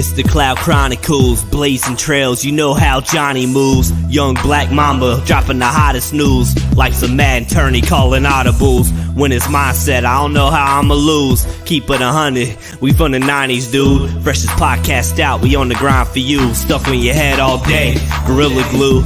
It's the Cloud Chronicles, blazing trails, you know how Johnny moves. Young black mamba dropping the hottest news, like some mad attorney calling audibles. When it's mindset, I don't know how I'ma lose. Keep it 100, we from the 90s, dude. Freshest podcast out, we on the grind for you. Stuck in your head all day, Gorilla Glue.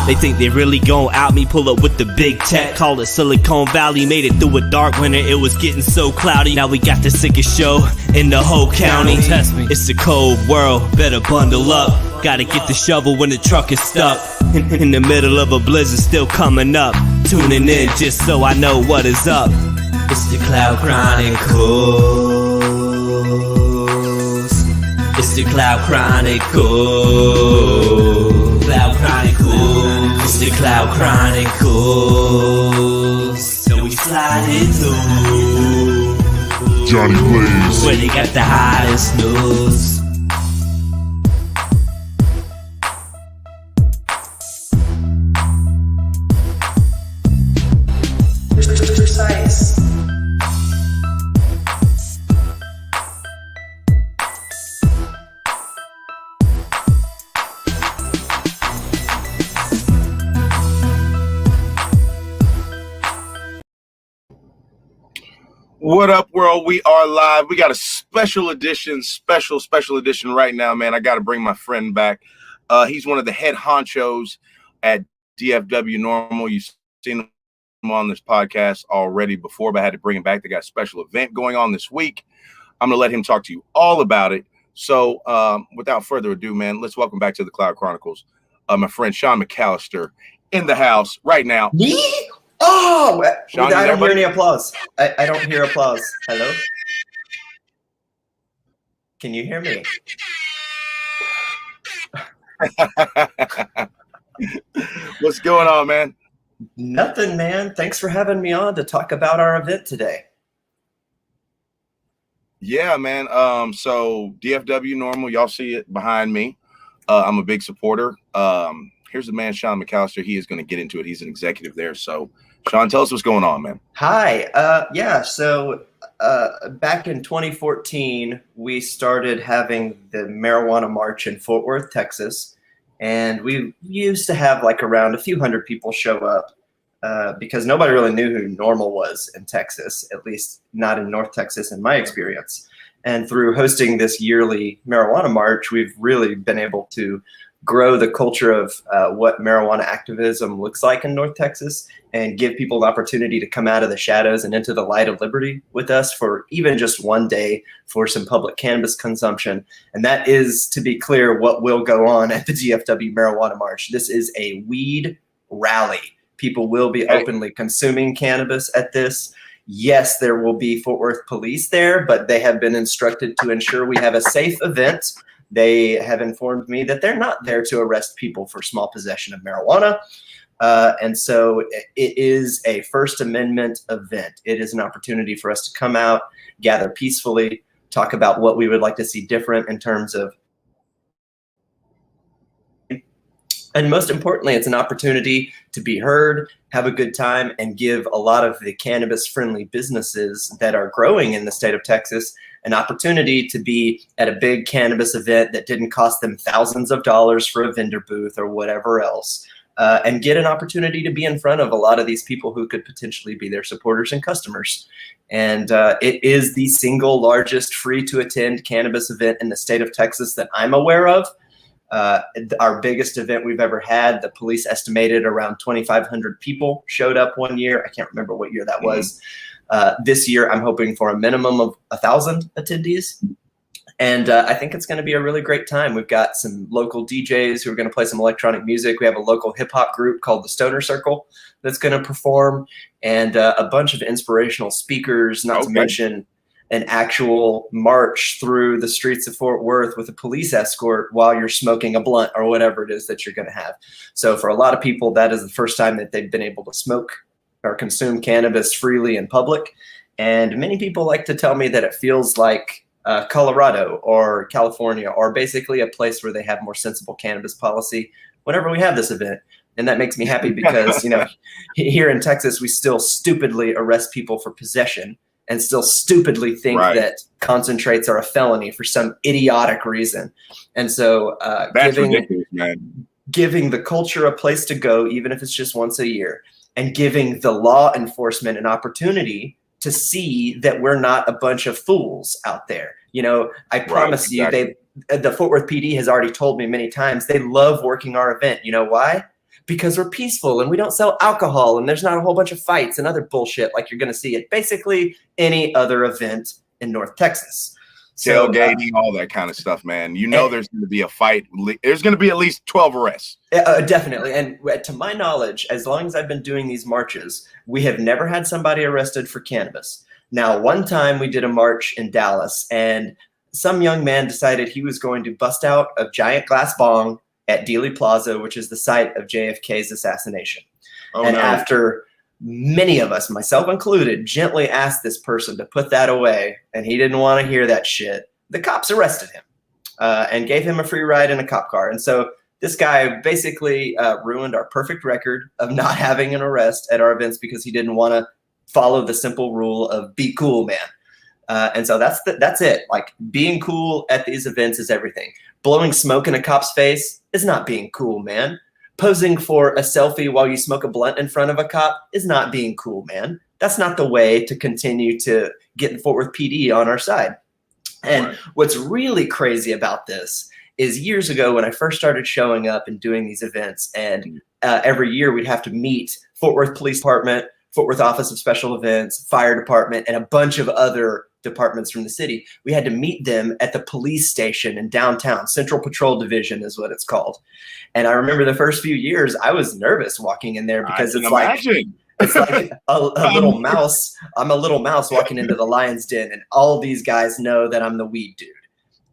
They think they really gon' out me, pull up with the big tech. Call it Silicon Valley, made it through a dark winter, it was getting so cloudy. Now we got the sickest show in the whole county. It's the cold world, better bundle up. Gotta get the shovel when the truck is stuck. In the middle of a blizzard still coming up. Tuning in just so I know what is up. It's the Cloud Chronicles. It's the Cloud Chronicles. Cloud Chronicles. It's the Cloud Chronicles. So we slide into Johnny Blaze, where they got the hottest news. Precise. What up, world? We are live. We got a special edition right now, man. I got to bring my friend back. He's one of the head honchos at DFW NORML. You've seen him on this podcast already before, but I had to bring him back. They got a special event going on this week. I'm going to let him talk to you all about it. So without further ado, man, let's welcome back to the Cloud Chronicles my friend Shaun McAlister in the house right now. Oh, Shaun, I don't hear any applause. I don't hear applause. Hello? Can you hear me? What's going on, man? Nothing, man. Thanks for having me on to talk about our event today. Yeah, man. So DFW NORML, y'all see it behind me. I'm a big supporter. Here's the man, Shaun McAlister. He is going to get into it. He's an executive there. So, Shaun, tell us what's going on, man. Hi. So back in 2014, we started having the marijuana march in Fort Worth, Texas. And we used to have like around a few hundred people show up because nobody really knew who NORML was in Texas, at least not in North Texas in my experience. And through hosting this yearly marijuana march, we've really been able to grow the culture of what marijuana activism looks like in North Texas and give people the opportunity to come out of the shadows and into the light of liberty with us for even just one day for some public cannabis consumption. And that is, to be clear, what will go on at the DFW Marijuana March. This is a weed rally. People will be openly consuming cannabis at this. Yes, there will be Fort Worth police there, but they have been instructed to ensure we have a safe event. They have informed me that they're not there to arrest people for small possession of marijuana. And so it is a First Amendment event. It is an opportunity for us to come out, gather peacefully, talk about what we would like to see different in terms of. And most importantly, it's an opportunity to be heard, have a good time, and give a lot of the cannabis-friendly businesses that are growing in the state of Texas an opportunity to be at a big cannabis event that didn't cost them thousands of dollars for a vendor booth or whatever else, and get an opportunity to be in front of a lot of these people who could potentially be their supporters and customers. And it is the single largest free-to-attend cannabis event in the state of Texas that I'm aware of. Our biggest event we've ever had, the police estimated around 2,500 people showed up one year. I can't remember what year that was. This year, I'm hoping for a minimum of 1,000 attendees. And I think it's going to be a really great time. We've got some local DJs who are going to play some electronic music. We have a local hip hop group called the Stoner Circle that's going to perform, and a bunch of inspirational speakers, not to mention an actual march through the streets of Fort Worth with a police escort while you're smoking a blunt or whatever it is that you're going to have. So for a lot of people, that is the first time that they've been able to smoke or consume cannabis freely in public. And many people like to tell me that it feels like Colorado or California, or basically a place where they have more sensible cannabis policy whenever we have this event. And that makes me happy because, you know, here in Texas, we still stupidly arrest people for possession. and still stupidly think Right. that concentrates are a felony for some idiotic reason. And so That's ridiculous, man. giving the culture a place to go, even if it's just once a year, and giving the law enforcement an opportunity to see that we're not a bunch of fools out there. You know, I promise exactly. the Fort Worth PD has already told me many times they love working our event. You know why? Because we're peaceful and we don't sell alcohol and there's not a whole bunch of fights and other bullshit like you're going to see at basically any other event in North Texas. So, Tailgating, all that kind of stuff, man. You know, there's going to be a fight. There's going to be at least 12 arrests. Definitely. And to my knowledge, as long as I've been doing these marches, we have never had somebody arrested for cannabis. Now, one time we did a march in Dallas and some young man decided he was going to bust out a giant glass bong at Dealey Plaza, which is the site of JFK's assassination. And after many of us, myself included, gently asked this person to put that away, and he didn't want to hear that shit, the cops arrested him and gave him a free ride in a cop car. And so this guy basically ruined our perfect record of not having an arrest at our events because he didn't want to follow the simple rule of be cool, man. And so that's it. Like, being cool at these events is everything. Blowing smoke in a cop's face is not being cool, man. Posing for a selfie while you smoke a blunt in front of a cop is not being cool, man. That's not the way to continue to get the Fort Worth PD on our side. And what's really crazy about this is years ago when I first started showing up and doing these events, and every year we'd have to meet Fort Worth Police Department, Fort Worth Office of Special Events, Fire Department, and a bunch of other departments from the city. We had to meet them at the police station in downtown. Central Patrol Division is what it's called. And I remember the first few years, I was nervous walking in there because it's like a little mouse. I'm a little mouse walking into the lion's den, and all these guys know that I'm the weed dude.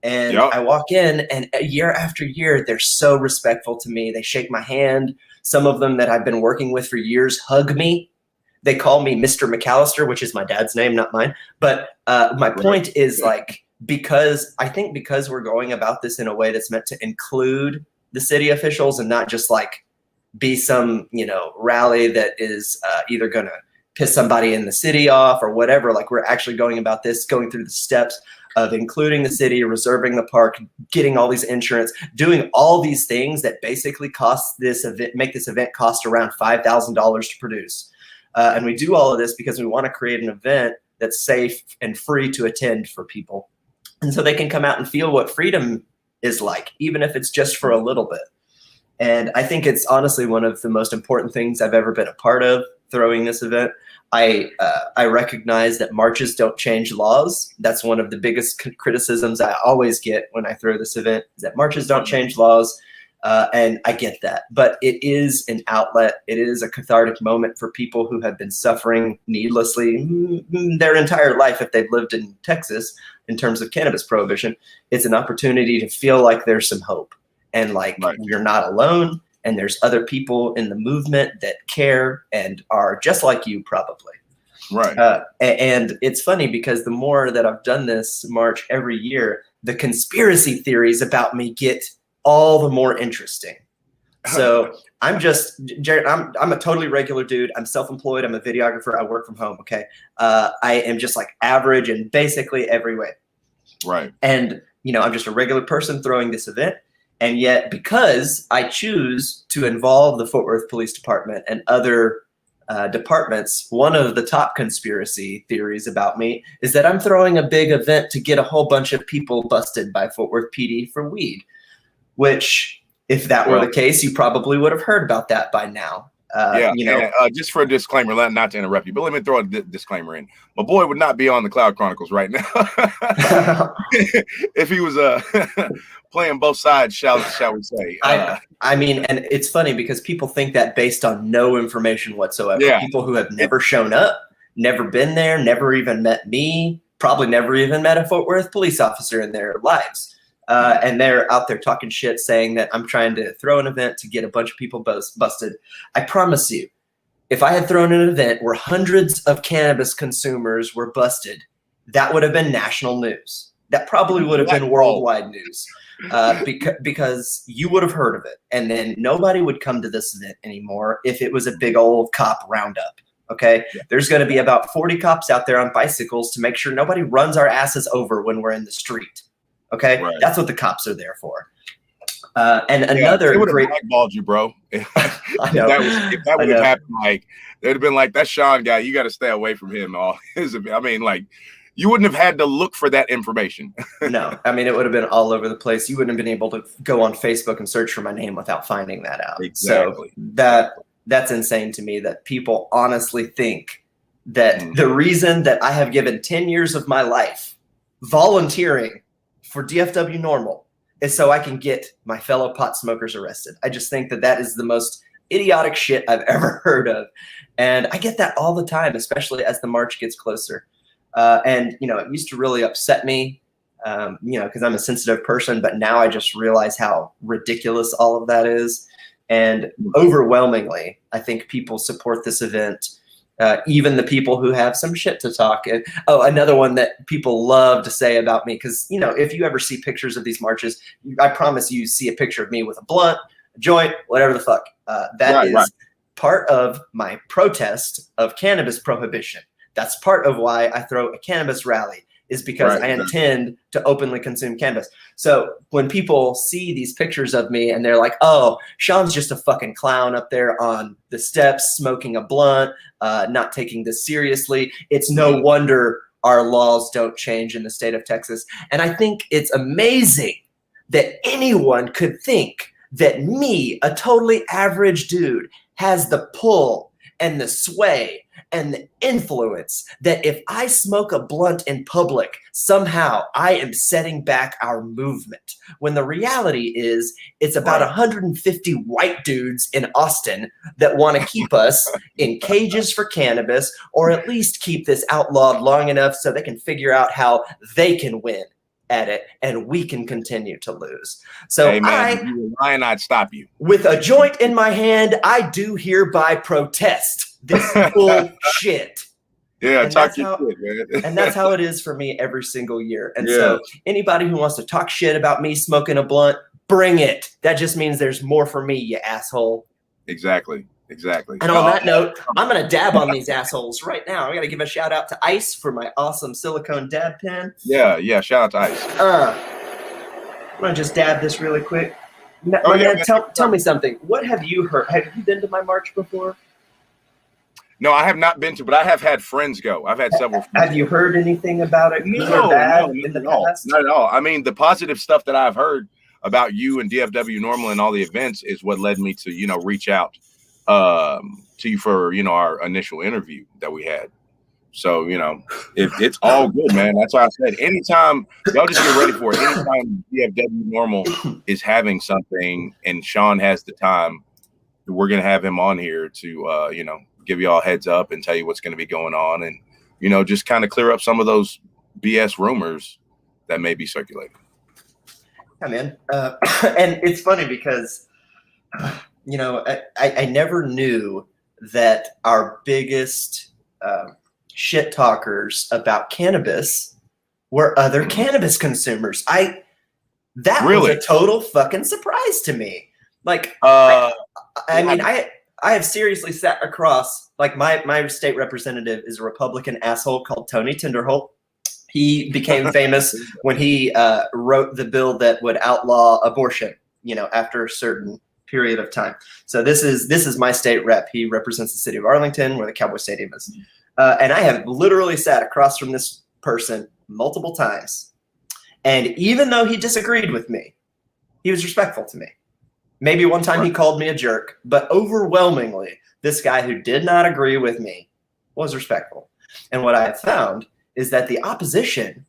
And I walk in, and year after year, they're so respectful to me. They shake my hand. Some of them that I've been working with for years hug me. They call me Mr. McAlister, which is my dad's name, not mine. But my point is, like, because we're going about this in a way that's meant to include the city officials and not just like be some, rally that is either going to piss somebody in the city off or whatever. Like, we're actually going about this, going through the steps of including the city, reserving the park, getting all these insurance, doing all these things that basically make this event cost around $5,000 to produce. And we do all of this because we want to create an event that's safe and free to attend for people. And so they can come out and feel what freedom is like, even if it's just for a little bit. And I think it's honestly one of the most important things I've ever been a part of throwing this event. I recognize that marches don't change laws. That's one of the biggest criticisms I always get when I throw this event, is that marches don't change laws. And I get that, but it is an outlet. It is a cathartic moment for people who have been suffering needlessly their entire life if they've lived in Texas in terms of cannabis prohibition. It's an opportunity to feel like there's some hope and like you're not alone, and there's other people in the movement that care and are just like you probably. Right. And it's funny because the more that I've done this march every year, the conspiracy theories about me get all the more interesting. So I'm just, Jared, I'm a totally regular dude. I'm self-employed. I'm a videographer. I work from home. Okay. I am just like average in basically every way. Right. And, I'm just a regular person throwing this event. And yet, because I choose to involve the Fort Worth Police Department and other departments, one of the top conspiracy theories about me is that I'm throwing a big event to get a whole bunch of people busted by Fort Worth PD for weed. Which, if that were the case, you probably would have heard about that by now. Just for a disclaimer, not to interrupt you, but let me throw a disclaimer in. My boy would not be on the Cloud Chronicles right now if he was playing both sides, shall we say. I mean, and it's funny because people think that based on no information whatsoever. Yeah. People who have never shown up, never been there, never even met me, probably never even met a Fort Worth police officer in their lives. And they're out there talking shit, saying that I'm trying to throw an event to get a bunch of people busted. I promise you, if I had thrown an event where hundreds of cannabis consumers were busted, that would have been national news. That probably would have been worldwide news because you would have heard of it. And then nobody would come to this event anymore if it was a big old cop roundup. Okay. There's going to be about 40 cops out there on bicycles to make sure nobody runs our asses over when we're in the street. Okay. Right. That's what the cops are there for. And another they would have great blackballed you, bro. I know. If that would have happened, like they'd have been like, that Shaun guy, you got to stay away from him. I mean, like, you wouldn't have had to look for that information. No, I mean, it would have been all over the place. You wouldn't have been able to go on Facebook and search for my name without finding that out. Exactly. So that's insane to me that people honestly think that the reason that I have given 10 years of my life volunteering for DFW NORML is so I can get my fellow pot smokers arrested. I just think that that is the most idiotic shit I've ever heard of. And I get that all the time, especially as the march gets closer. And, you know, it used to really upset me, you know, because I'm a sensitive person, but now I just realize how ridiculous all of that is. And overwhelmingly, I think people support this event, even the people who have some shit to talk. And, oh, another one that people love to say about me, because, you know, if you ever see pictures of these marches, I promise you see a picture of me with a blunt, a joint, whatever the fuck. That is part of my protest of cannabis prohibition. That's part of why I throw a cannabis rally, is because I intend to openly consume cannabis. So when people see these pictures of me and they're like, oh, Shaun's just a fucking clown up there on the steps, smoking a blunt, not taking this seriously, it's no wonder our laws don't change in the state of Texas. And I think it's amazing that anyone could think that me, a totally average dude, has the pull and the sway and the influence that if I smoke a blunt in public, somehow I am setting back our movement. When the reality is it's about 150 white dudes in Austin that want to keep us in cages for cannabis, or at least keep this outlawed long enough so they can figure out how they can win at it and we can continue to lose. So, hey man, I'd stop you. With a joint in my hand, I do hereby protest this bullshit. Yeah, talk your shit, man. And that's how it is for me every single year. And so anybody who wants to talk shit about me smoking a blunt, bring it. That just means there's more for me, you asshole. Exactly. Exactly. And on that note, I'm going to dab on these assholes right now. I got to give a shout out to Ice for my awesome silicone dab pen. Yeah. Shout out to Ice. I'm going to just dab this really quick. Tell me something. What have you heard? Have you been to my march before? No, I have not been to, but I have had friends go. I've had several friends. Have you heard anything about it? No, in the past? Not at all. I mean, the positive stuff that I've heard about you and DFW NORML and all the events is what led me to, reach out to you for, our initial interview that we had. So, it's all good, man. That's why I said anytime, y'all just get ready for it. Anytime DFW NORML is having something and Shaun has the time, we're going to have him on here to, give you all heads up and tell you what's going to be going on and, just kind of clear up some of those BS rumors that may be circulating. Yeah, man. And it's funny because, I never knew that our biggest shit talkers about cannabis were other cannabis consumers. That was a total fucking surprise to me. Like, I have seriously sat across, like my state representative is a Republican asshole called Tony Tinderholt. He became famous when he wrote the bill that would outlaw abortion, after a certain period of time. So this is my state rep. He represents the city of Arlington, where the Cowboy Stadium is. And I have literally sat across from this person multiple times. And even though he disagreed with me, he was respectful to me. Maybe one time he called me a jerk, but overwhelmingly, this guy who did not agree with me was respectful. And what I have found is that the opposition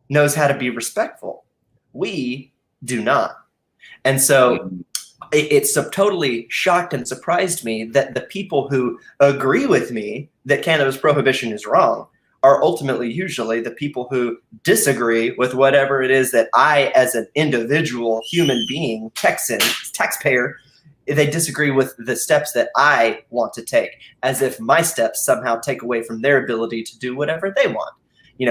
knows how to be respectful. We do not. And so it's totally shocked and surprised me that the people who agree with me that cannabis prohibition is wrong are ultimately usually the people who disagree with whatever it is that I, as an individual human being, taxpayer, they disagree with the steps that I want to take, as if my steps somehow take away from their ability to do whatever they want.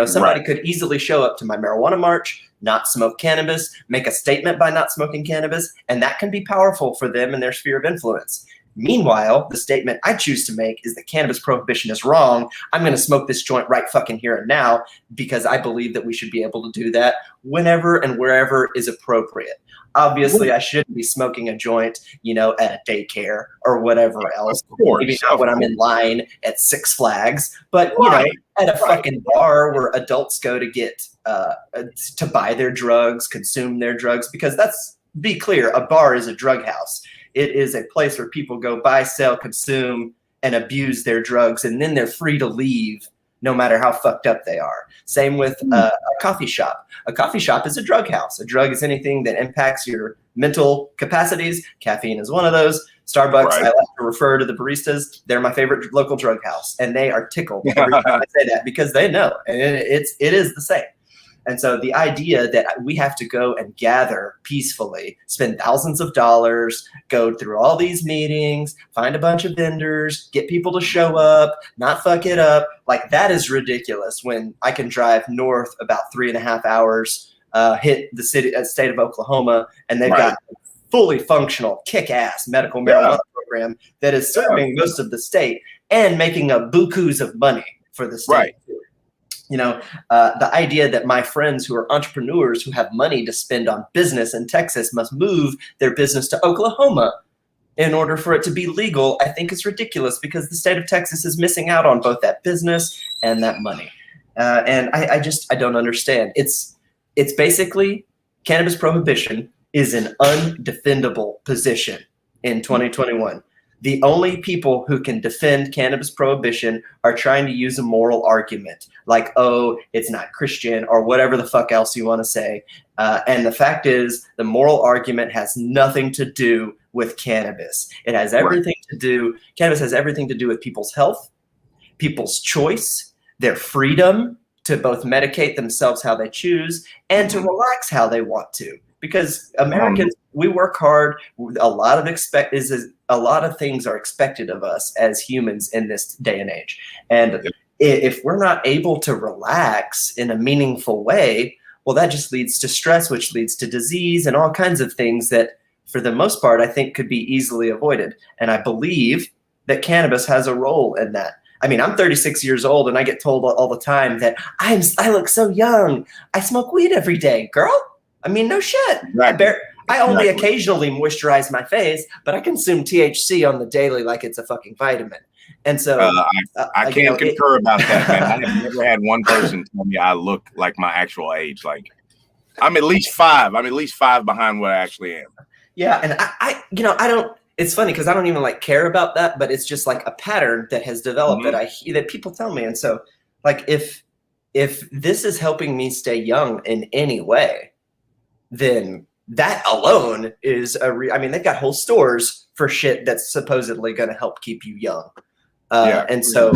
Somebody could easily show up to my marijuana march, not smoke cannabis, make a statement by not smoking cannabis, and that can be powerful for them in their sphere of influence. Meanwhile, the statement I choose to make is that cannabis prohibition is wrong. I'm going to smoke this joint right fucking here and now because I believe that we should be able to do that whenever and wherever is appropriate. Obviously, I shouldn't be smoking a joint, at a daycare or whatever else. Of course, Maybe not when I'm in line at Six Flags, but at a fucking bar where adults go to get to buy their drugs, consume their drugs, because be clear, a bar is a drug house. It is a place where people go buy, sell, consume, and abuse their drugs, and then they're free to leave no matter how fucked up they are. Same with a coffee shop. A coffee shop is a drug house. A drug is anything that impacts your mental capacities. Caffeine is one of those. Starbucks, I like to refer to the baristas. They're my favorite local drug house, and they are tickled every time I say that because they know, and it is the same. And so the idea that we have to go and gather peacefully, spend thousands of dollars, go through all these meetings, find a bunch of vendors, get people to show up, not fuck it up, like that is ridiculous when I can drive north about 3.5 hours, hit the state of Oklahoma, and they've got a fully functional, kick-ass medical marijuana program that is serving most of the state and making up bukus of money for the state. The idea that my friends who are entrepreneurs who have money to spend on business in Texas must move their business to Oklahoma in order for it to be legal, I think is ridiculous because the state of Texas is missing out on both that business and that money. And I don't understand. It's basically cannabis prohibition is an undefendable position in 2021. The only people who can defend cannabis prohibition are trying to use a moral argument like, oh, it's not Christian or whatever the fuck else you want to say. And the fact is the moral argument has nothing to do with cannabis. It has everything to do, cannabis has everything to do with people's health, people's choice, their freedom to both medicate themselves how they choose and to relax how they want to. Because Americans, we work hard. A lot of things are expected of us as humans in this day and age. And if we're not able to relax in a meaningful way, well, that just leads to stress, which leads to disease and all kinds of things that, for the most part, I think could be easily avoided. And I believe that cannabis has a role in that. I mean, I'm 36 years old, and I get told all the time that I look so young. I smoke weed every day, girl. I mean, no shit. I only occasionally moisturize my face, but I consume THC on the daily like it's a fucking vitamin. And so I can't concur about that, man. I have never had one person tell me I look like my actual age. Like I'm at least 5. I'm at least 5 behind what I actually am. Yeah, and I don't. It's funny because I don't even care about that, but it's just like a pattern that has developed that people tell me. And so, like, if this is helping me stay young in any way, then that alone is they've got whole stores for shit that's supposedly going to help keep you young. And so,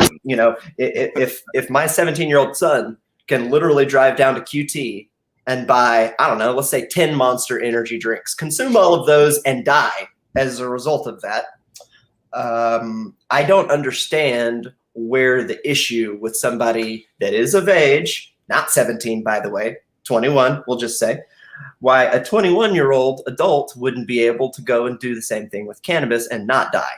if my 17-year-old son can literally drive down to QT and buy, I don't know, let's say 10 Monster energy drinks, consume all of those and die as a result of that, I don't understand where the issue with somebody that is of age, not 17, by the way, 21, we'll just say, why a 21-year-old adult wouldn't be able to go and do the same thing with cannabis and not die.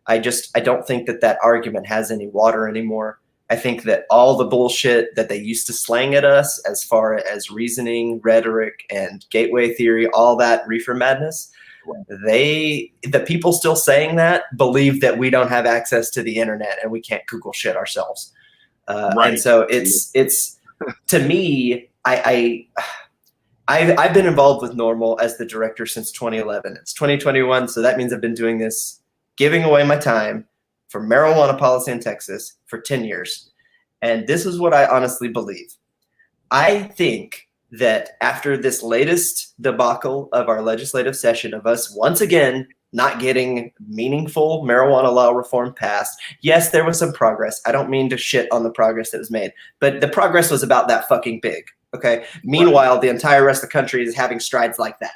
I don't think that argument has any water anymore. I think that all the bullshit that they used to slang at us as far as reasoning, rhetoric, and gateway theory, all that reefer madness, the people still saying that believe that we don't have access to the internet and we can't Google shit ourselves. And so it's to me, I've been involved with NORML as the director since 2011. It's 2021, so that means I've been doing this, giving away my time for marijuana policy in Texas for 10 years. And this is what I honestly believe. I think that after this latest debacle of our legislative session of us once again not getting meaningful marijuana law reform passed, yes, there was some progress. I don't mean to shit on the progress that was made, but the progress was about that fucking big. Okay. Meanwhile, the entire rest of the country is having strides like that.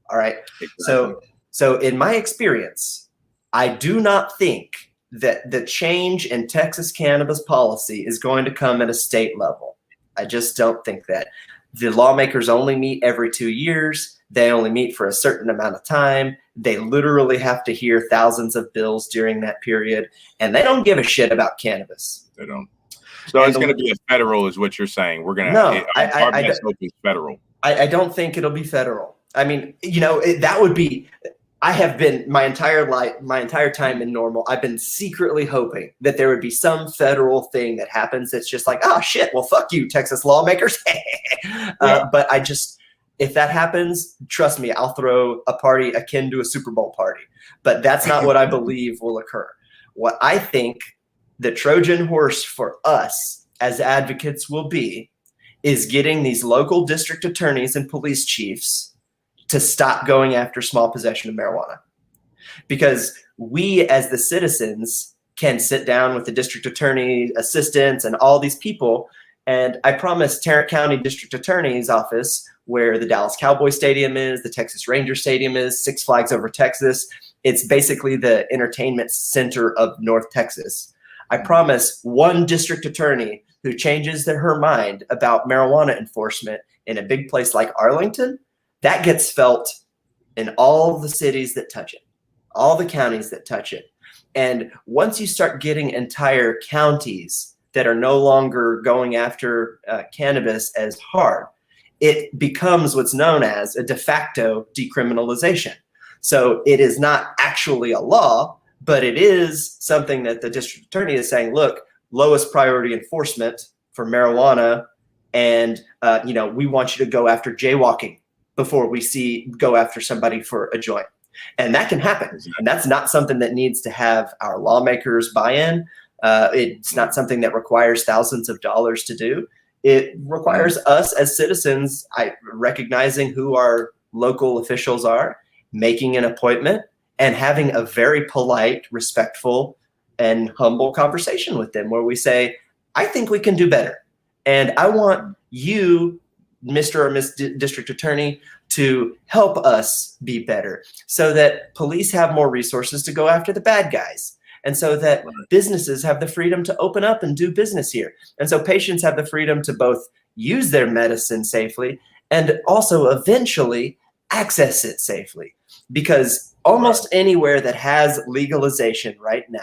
All right. Exactly. So in my experience, I do not think that the change in Texas cannabis policy is going to come at a state level. I just don't think that. The lawmakers only meet every 2 years. They only meet for a certain amount of time. They literally have to hear thousands of bills during that period, and they don't give a shit about cannabis. They don't. So it's going to be a federal, is what you're saying. We're going to. No, our best hope is federal. I don't think it'll be federal. I mean, that would be. I have been my entire time in NORML, I've been secretly hoping that there would be some federal thing that happens that's just like, oh shit, well fuck you, Texas lawmakers. But if that happens, trust me, I'll throw a party akin to a Super Bowl party. But that's not what I believe will occur. What I think the Trojan horse for us as advocates will be is getting these local district attorneys and police chiefs to stop going after small possession of marijuana. Because we as the citizens can sit down with the district attorney assistants and all these people. And I promise Tarrant County District Attorney's Office, where the Dallas Cowboy Stadium is, the Texas Ranger Stadium is, Six Flags Over Texas, it's basically the entertainment center of North Texas. I promise one district attorney who changes her mind about marijuana enforcement in a big place like Arlington, that gets felt in all the cities that touch it, all the counties that touch it. And once you start getting entire counties that are no longer going after cannabis as hard, it becomes what's known as a de facto decriminalization. So it is not actually a law, but it is something that the district attorney is saying, look, lowest priority enforcement for marijuana. And, we want you to go after jaywalking before we go after somebody for a joint. And that can happen. And that's not something that needs to have our lawmakers buy in. It's not something that requires thousands of dollars to do. It requires us as citizens recognizing who our local officials are, making an appointment, and having a very polite, respectful, and humble conversation with them where we say, I think we can do better. And I want you, Mr. or Miss District Attorney, to help us be better so that police have more resources to go after the bad guys. And so that businesses have the freedom to open up and do business here. And so patients have the freedom to both use their medicine safely and also eventually access it safely. Because almost anywhere that has legalization right now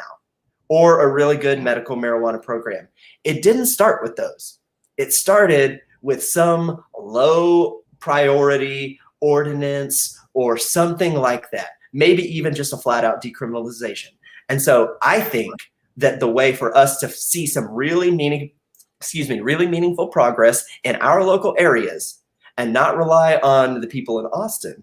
or a really good medical marijuana program, it didn't start with those. It started with some low priority ordinance or something like that, maybe even just a flat out decriminalization. And so I think that the way for us to see some really meaningful progress in our local areas and not rely on the people in Austin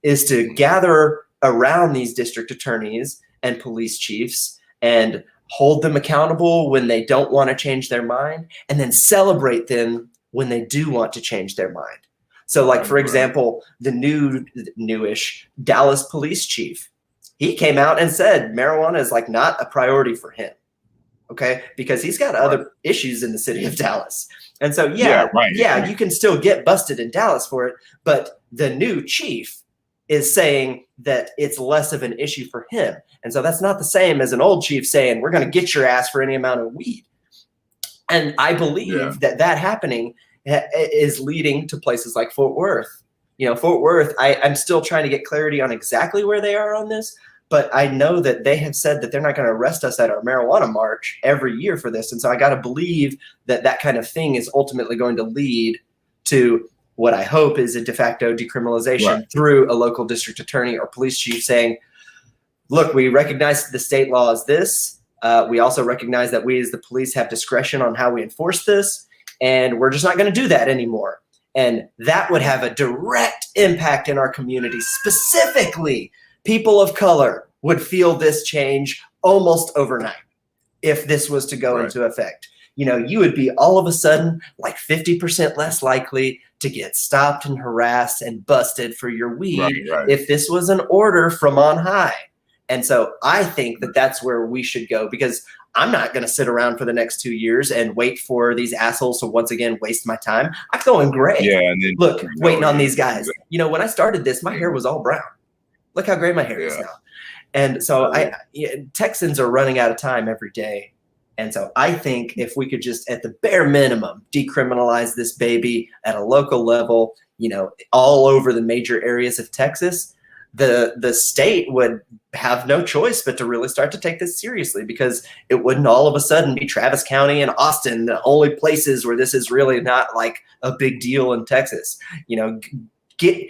is to gather around these district attorneys and police chiefs and hold them accountable when they don't want to change their mind, and then celebrate them when they do want to change their mind. So like, for example, the newish Dallas police chief, he came out and said marijuana is like not a priority for him. Okay. Because he's got other issues in the city of Dallas. And so, you can still get busted in Dallas for it. But the new chief is saying that it's less of an issue for him. And so that's not the same as an old chief saying, we're going to get your ass for any amount of weed. And I believe that happening is leading to places like Fort Worth. Fort Worth, I'm still trying to get clarity on exactly where they are on this, but I know that they have said that they're not going to arrest us at our marijuana march every year for this. And so I got to believe that kind of thing is ultimately going to lead to what I hope is a de facto decriminalization through a local district attorney or police chief saying, look, we recognize the state law is this. We also recognize that we as the police have discretion on how we enforce this, and we're just not going to do that anymore. And that would have a direct impact in our community. Specifically, people of color would feel this change almost overnight if this was to go into effect. You would be all of a sudden like 50% less likely to get stopped and harassed and busted for your weed if this was an order from on high. And so I think that that's where we should go, because I'm not going to sit around for the next 2 years and wait for these assholes to once again waste my time. I'm going gray. And then, waiting on these guys. When I started this, my hair was all brown. Look how gray my hair is now. And so Texans are running out of time every day And so I think if we could just, at the bare minimum, decriminalize this baby at a local level, you know, all over the major areas of Texas, the state would have no choice but to really start to take this seriously, because it wouldn't all of a sudden be Travis County and Austin, the only places where this is really not like a big deal in Texas. You know,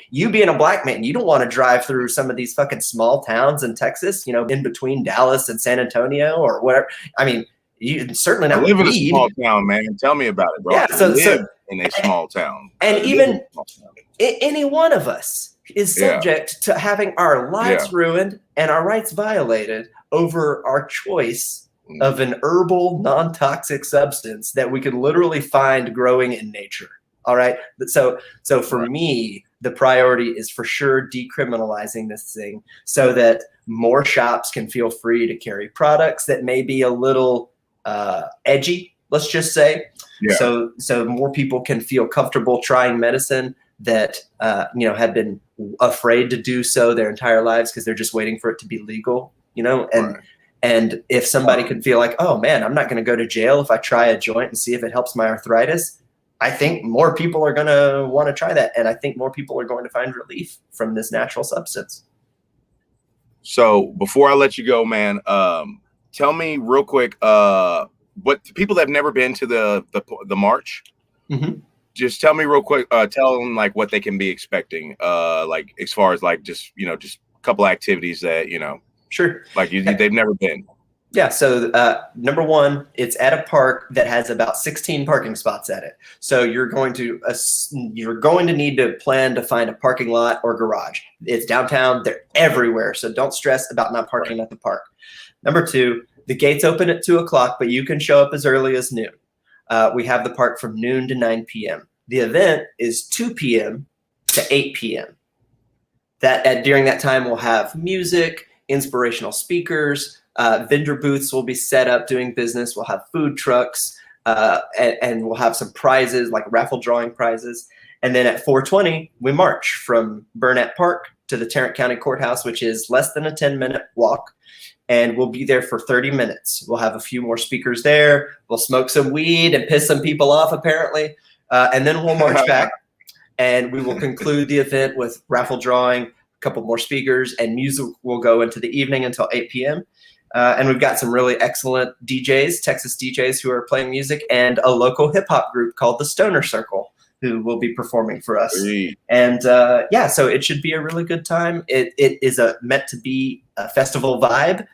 you being a black man, you don't want to drive through some of these fucking small towns in Texas, you know, in between Dallas and San Antonio or whatever. I mean, you certainly not. I live in a small town, man. Tell me about it, bro. Yeah, I live in a small town. And even any one of us is subject to having our lives ruined and our rights violated over our choice of an herbal, non-toxic substance that we could literally find growing in nature. All right. So for me, the priority is for sure decriminalizing this thing so that more shops can feel free to carry products that may be a little edgy, let's just say. Yeah. So more people can feel comfortable trying medicine that you know, have been afraid to do so their entire lives because they're just waiting for it to be legal, you know. And if somebody could feel like, oh man, I'm not going to go to jail if I try a joint and see if it helps my arthritis, I think more people are going to want to try that, and I think more people are going to find relief from this natural substance. So before I let you go, man, tell me real quick, what people that have never been to the march, just tell me real quick, tell them like what they can be expecting, like as far as like just, you know, just a couple activities that, you know, like they've never been. Yeah. So number one, it's at a park that has about 16 parking spots at it. So you're going to need to plan to find a parking lot or garage. It's downtown. They're everywhere. So don't stress about not parking at the park. Number two, the gates open at 2 o'clock, but you can show up as early as noon. We have the park from noon to 9 p.m. The event is 2 p.m. to 8 p.m. During that time, we'll have music, inspirational speakers, vendor booths will be set up doing business. We'll have food trucks, and we'll have some prizes like raffle drawing prizes. And then at 4:20, we march from Burnett Park to the Tarrant County Courthouse, which is less than a 10-minute walk. And we'll be there for 30 minutes. We'll have a few more speakers there. We'll smoke some weed and piss some people off, apparently. And then we'll march back. And we will conclude the event with raffle drawing, a couple more speakers, and music will go into the evening until 8 p.m. And we've got some really excellent DJs, Texas DJs, who are playing music, and a local hip-hop group called the Stoner Circle, who will be performing for us. And yeah, so it should be a really good time. It is meant to be a festival vibe,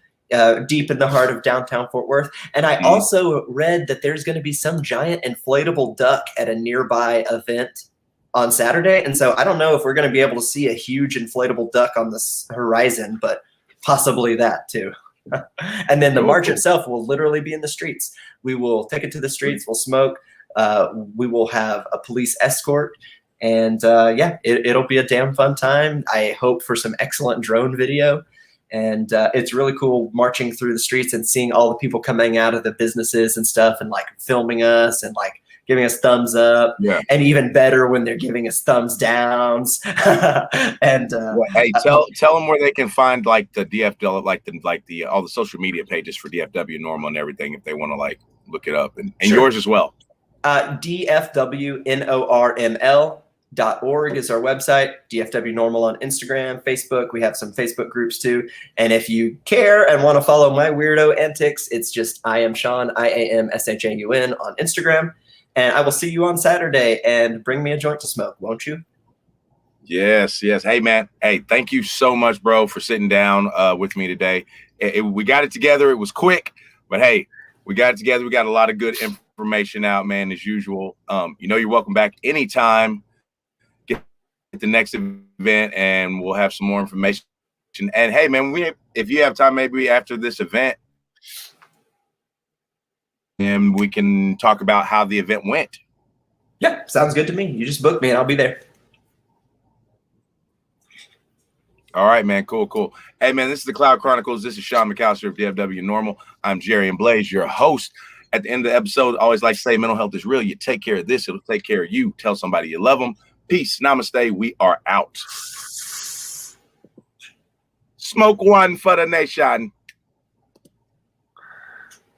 deep in the heart of downtown Fort Worth. And I also read that there's going to be some giant inflatable duck at a nearby event on Saturday. And so I don't know if we're going to be able to see a huge inflatable duck on this horizon, but possibly that too. And then the march itself will literally be in the streets. We will take it to the streets. We'll smoke. We will have a police escort. And yeah, it'll be a damn fun time. I hope for some excellent drone video. And it's really cool marching through the streets and seeing all the people coming out of the businesses and stuff and like filming us and like giving us thumbs up. Yeah. And even better when they're giving us thumbs downs. And hey, tell them where they can find like the DFW, like the all the social media pages for DFW NORML and everything if they want to like look it up, and yours as well. DFW NORML.org is our website. DFW NORML on Instagram, Facebook. We have some Facebook groups too. And if you care and want to follow my weirdo antics, it's just I am Shaun, IAMSHAUN on Instagram. And I will see you on Saturday, and bring me a joint to smoke, won't you? Yes. Hey, man. Hey, thank you so much, bro, for sitting down with me today. We got it together. It was quick, but hey, we got it together. We got a lot of good information out, man, as usual. You know, you're welcome back anytime. Get the next event, and we'll have some more information. And hey, man, if you have time, maybe after this event, and we can talk about how the event went. Yeah, sounds good to me. You just book me and I'll be there. All right, man. Cool. Hey, man, this is the Cloud Chronicles. This is Shaun McAlister of DFW NORML. I'm Jerry and Blaze, your host. At the end of the episode, I always like to say mental health is real. You take care of this, it'll take care of you. Tell somebody you love them. Peace. Namaste. We are out. Smoke one for the nation.